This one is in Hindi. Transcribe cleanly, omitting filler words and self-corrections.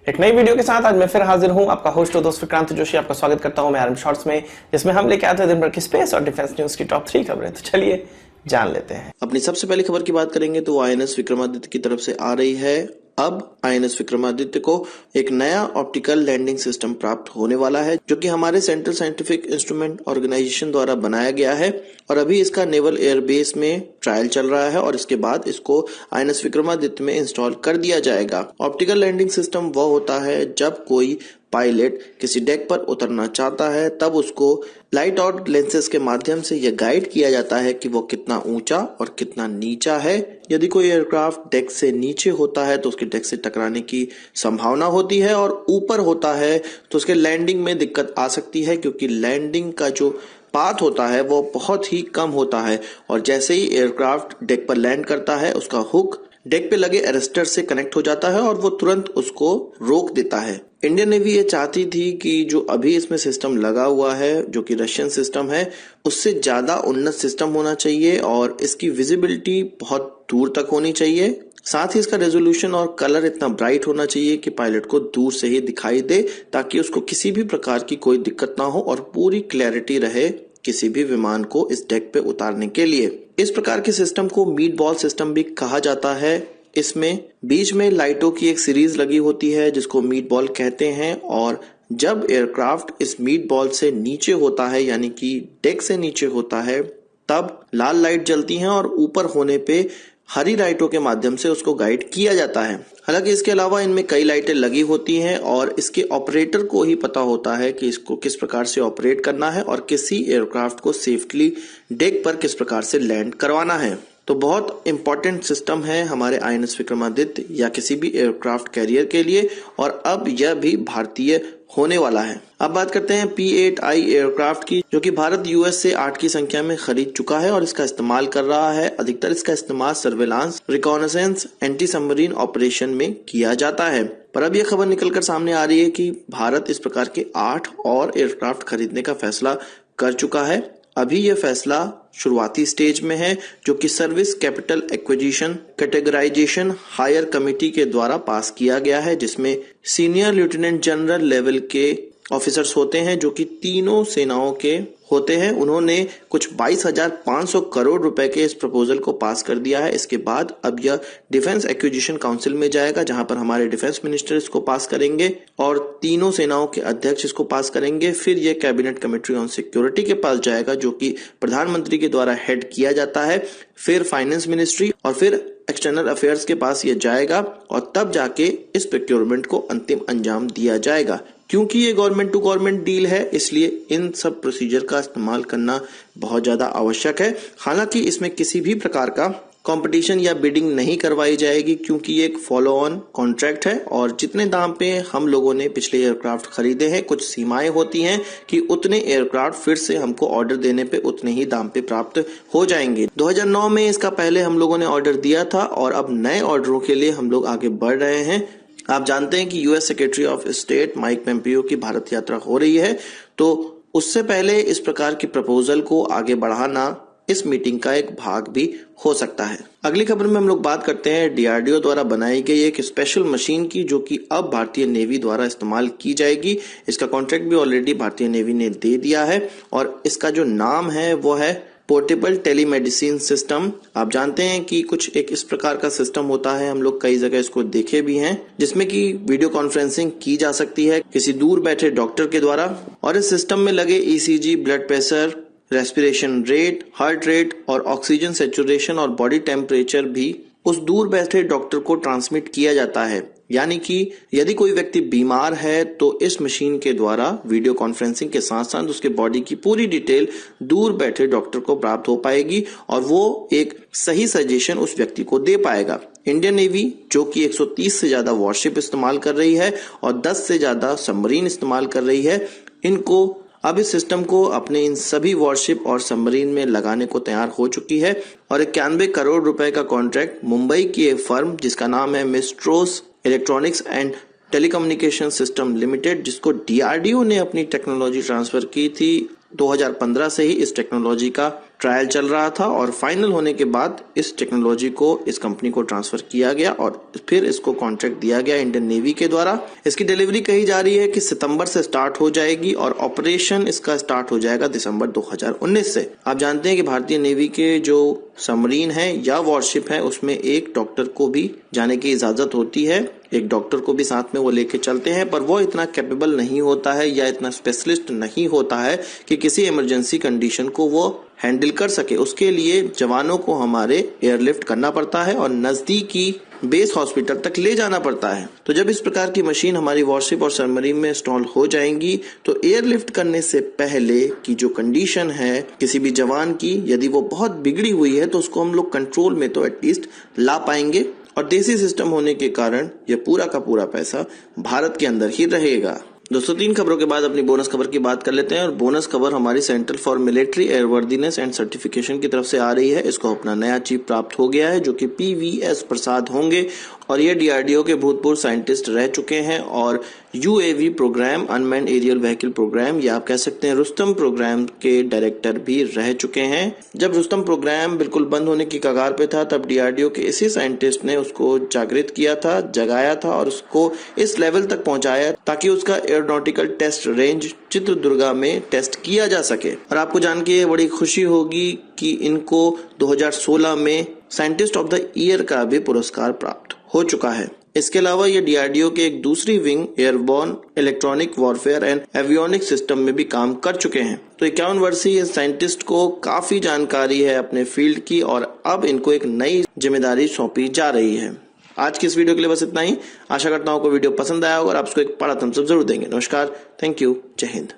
एक नई वीडियो के साथ आज मैं फिर हाजिर हूं, आपका होस्ट और दोस्त विक्रांत जोशी। आपका स्वागत करता हूं मैं आरएम शॉर्ट्स में, जिसमें हम लेके आते हैं दिन भर की स्पेस और डिफेंस न्यूज की टॉप 3 खबरें। तो चलिए जान लेते हैं। अपनी सबसे पहली खबर की बात करेंगे तो आईएनएस विक्रमादित्य की तरफ से आ रही है। अब आईएनएस विक्रमादित्य को एक नया ऑप्टिकल लैंडिंग सिस्टम प्राप्त होने वाला है, जो कि हमारे सेंट्रल साइंटिफिक इंस्ट्रूमेंट ऑर्गेनाइजेशन द्वारा बनाया गया है और अभी इसका नेवल एयरबेस में ट्रायल चल रहा है और इसके बाद इसको आईएनएस विक्रमादित्य में इंस्टॉल कर दिया जाएगा। ऑप्टिकल लैंडिंग सिस्टम वह होता है जब कोई पायलट किसी डेक पर उतरना चाहता है, तब उसको लाइट आउट लेंसेज के माध्यम से यह गाइड किया जाता है कि वो कितना ऊंचा और कितना नीचा है। यदि कोई एयरक्राफ्ट डेक से नीचे होता है तो उसके डेक से टकराने की संभावना होती है और ऊपर होता है तो उसके लैंडिंग में दिक्कत आ सकती है, क्योंकि लैंडिंग का जो पाथ होता है वो बहुत ही कम होता है और जैसे ही एयरक्राफ्ट डेक पर लैंड करता है उसका हुक डेक पे लगे अरेस्टर से कनेक्ट हो जाता है और वो तुरंत उसको रोक देता है। इंडियन नेवी ये चाहती थी कि जो अभी इसमें सिस्टम लगा हुआ है, जो कि रशियन सिस्टम है, उससे ज्यादा उन्नत सिस्टम होना चाहिए और इसकी विजिबिलिटी बहुत दूर तक होनी चाहिए। साथ ही इसका रेजोल्यूशन और कलर इतना ब्राइट होना चाहिए कि पायलट को दूर से ही दिखाई दे, ताकि उसको किसी भी प्रकार की कोई दिक्कत ना हो और पूरी क्लैरिटी रहे किसी भी विमान को इस डेक पे उतारने के लिए। इस प्रकार के सिस्टम को मीट बॉल सिस्टम भी कहा जाता है। इसमें बीच में लाइटों की एक सीरीज लगी होती है जिसको मीट बॉल कहते हैं और जब एयरक्राफ्ट इस मीट बॉल से नीचे होता है, यानी कि डेक से नीचे होता है, तब लाल लाइट जलती हैं और ऊपर होने पे हरी लाइटों के माध्यम से उसको गाइड किया जाता है। हालांकि इसके अलावा इनमें कई लाइटें लगी होती हैं और इसके ऑपरेटर को ही पता होता है कि इसको किस प्रकार से ऑपरेट करना है और किसी एयरक्राफ्ट को सेफ्टली डेक पर किस प्रकार से लैंड करवाना है। तो बहुत इंपॉर्टेंट सिस्टम है हमारे आईएनएस विक्रमादित्य या किसी भी एयरक्राफ्ट कैरियर के लिए और अब यह भी भारतीय होने वाला है। अब बात करते हैं P-8I एयरक्राफ्ट की, जो कि भारत यूएस से 8 की संख्या में खरीद चुका है और इसका इस्तेमाल कर रहा है। अधिकतर इसका इस्तेमाल surveillance, reconnaissance, anti submarine operation में किया जाता है। पर अब यह खबर निकलकर सामने आ रही है कि भारत इस प्रकार के 8 और एयरक्राफ्ट खरीदने का फैसला कर चुका है। अभी यह फैसला शुरुआती स्टेज में है, जो कि service capital acquisition categorisation higher committee के द्वारा पास किया गया है, जिसमें सीनियर लेफ्टिनेंट जनरल लेवल के ऑफिसर्स होते हैं जो कि तीनों सेनाओं के होते हैं। उन्होंने कुछ 22,500 करोड़ रुपए के इस प्रपोजल को पास कर दिया है। इसके बाद अब यह डिफेंस एक्विजिशन काउंसिल में जाएगा, जहां पर हमारे डिफेंस मिनिस्टर इसको पास करेंगे और तीनों सेनाओं के अध्यक्ष इसको पास करेंगे। फिर यह कैबिनेट कमेटी ऑन सिक्योरिटी के पास जाएगा, जो कि प्रधानमंत्री के द्वारा हेड किया जाता है। फिर फाइनेंस मिनिस्ट्री और फिर एक्सटर्नल अफेयर्स के पास यह जाएगा और तब जाके इस प्रोक्योरमेंट को अंतिम अंजाम दिया जाएगा। क्योंकि ये गवर्नमेंट टू गवर्नमेंट डील है, इसलिए इन सब प्रोसीजर का इस्तेमाल करना बहुत ज्यादा आवश्यक है। हालांकि इसमें किसी भी प्रकार का कंपटीशन या बिडिंग नहीं करवाई जाएगी, क्योंकि ये एक फॉलो ऑन कॉन्ट्रैक्ट है और जितने दाम पे हम लोगों ने पिछले एयरक्राफ्ट खरीदे हैं, कुछ सीमाएं होती हैं कि उतने एयरक्राफ्ट फिर से हमको ऑर्डर देने पे उतने ही दाम पे प्राप्त हो जाएंगे। 2009 में इसका पहले हम लोगों ने ऑर्डर दिया था और अब नए ऑर्डरों के लिए हम लोग आगे बढ़ रहे हैं। आप जानते हैं कि US secretary of state Mike Pompeo की भारत यात्रा हो रही है, तो उससे पहले इस प्रकार की प्रपोजल को आगे बढ़ाना इस मीटिंग का एक भाग भी हो सकता है। अगली खबर में हम लोग बात करते हैं डीआरडीओ द्वारा बनाई गई एक स्पेशल मशीन की, जो कि अब भारतीय नेवी द्वारा इस्तेमाल की जाएगी। इसका कॉन्ट्रैक्ट भी ऑलरेडी भारतीय नेवी ने दे दिया है और इसका जो नाम है वो है पोर्टेबल टेलीमेडिसिन सिस्टम। आप जानते हैं कि कुछ एक इस प्रकार का सिस्टम होता है, हम लोग कई जगह इसको देखे भी हैं, जिसमें कि वीडियो कॉन्फ्रेंसिंग की जा सकती है किसी दूर बैठे डॉक्टर के द्वारा और इस सिस्टम में लगे ECG, blood pressure, respiration rate, heart rate और ऑक्सीजन सैचुरेशन और बॉडी टेम्परेचर भी उस दूर बैठे डॉक्टर को ट्रांसमिट किया जाता है। यानी कि यदि कोई व्यक्ति बीमार है तो इस मशीन के द्वारा वीडियो कॉन्फ्रेंसिंग के साथ साथ उसके बॉडी की पूरी डिटेल दूर बैठे डॉक्टर को प्राप्त हो पाएगी और वो एक सही सजेशन उस व्यक्ति को दे पाएगा। इंडियन नेवी, जो कि 130 से ज्यादा वॉरशिप इस्तेमाल कर रही है और 10 से ज्यादा सबमरीन इस्तेमाल कर रही है, इनको अब इस सिस्टम को अपने इन सभी वॉरशिप और सबमरीन में लगाने को तैयार हो चुकी है और 91 करोड़ रुपए का कॉन्ट्रैक्ट मुंबई की एक फर्म जिसका नाम है मिस्ट्रोस electronics and telecommunication system limited, जिसको डीआरडीओ ने अपनी टेक्नोलॉजी ट्रांसफर की थी 2015 से ही इस टेक्नोलॉजी का ट्रायल चल रहा था और फाइनल होने के बाद इस टेक्नोलॉजी को इस कंपनी को ट्रांसफर किया गया और फिर इसको कॉन्ट्रैक्ट दिया गया इंडियन नेवी के द्वारा। इसकी डिलीवरी कही जा रही है कि सितंबर से स्टार्ट हो जाएगी और ऑपरेशन इसका स्टार्ट हो जाएगा दिसंबर 2019 से। आप जानते हैं कि भारतीय नेवी के जो सबमरीन है या वॉरशिप है उसमें एक डॉक्टर को भी जाने की इजाजत होती है, एक डॉक्टर को भी साथ में वो लेके चलते हैं, पर वो इतना कैपेबल नहीं होता है या इतना स्पेशलिस्ट नहीं होता है कि किसी इमरजेंसी कंडीशन को वो हैंडल कर सके। उसके लिए जवानों को हमारे एयरलिफ्ट करना पड़ता है और नजदीकी बेस हॉस्पिटल तक ले जाना पड़ता है। तो जब इस प्रकार की मशीन हमारी वॉरशिप और सबमरीन में इंस्टॉल हो जाएंगी तो एयरलिफ्ट करने से पहले की जो कंडीशन है किसी भी जवान की, यदि वो बहुत बिगड़ी हुई है तो उसको हम लोग कंट्रोल में तो एटलीस्ट ला पाएंगे। और देसी सिस्टम होने के कारण यह पूरा का पूरा पैसा भारत के अंदर ही रहेगा। दोस्तों 3 खबरों के बाद अपनी बोनस खबर की बात कर लेते हैं और बोनस खबर हमारी centre for military airworthiness and certification की तरफ से आ रही है। इसको अपना नया चीफ प्राप्त हो गया है जो कि PVS प्रसाद होंगे और ये DRDO के भूतपूर्व साइंटिस्ट रह चुके हैं और UAV programme, unmanned aerial vehicle programme या आप कह सकते हैं रुस्तम प्रोग्राम के डायरेक्टर भी रह चुके हैं। जब रुस्तम प्रोग्राम बिल्कुल बंद होने की कगार पे था तब DRDO के इसी साइंटिस्ट ने उसको जागृत किया था, जगाया था और उसको इस लेवल तक पहुंचाया ताकि उसका एरोनॉटिकल टेस्ट रेंज चित्रदुर्गा में टेस्ट किया जा सके। और आपको जान के बड़ी खुशी होगी कि इनको 2016 में साइंटिस्ट ऑफ द ईयर का भी पुरस्कार प्राप्त हो चुका है। इसके अलावा ये DRDO के एक दूसरी wing airborne electronic warfare and avionic system में भी काम कर चुके हैं। तो 51 वर्षीय साइंटिस्ट को काफी जानकारी है अपने फील्ड की और अब इनको एक नई जिम्मेदारी सौंपी जा रही है। आज की इस वीडियो के लिए बस इतना ही। आशा करता हूँ आपको वीडियो पसंद आया होगा और आप उसको एक बड़ा थम्स अप जरूर देंगे। नमस्कार, थैंक यू, जय हिंद।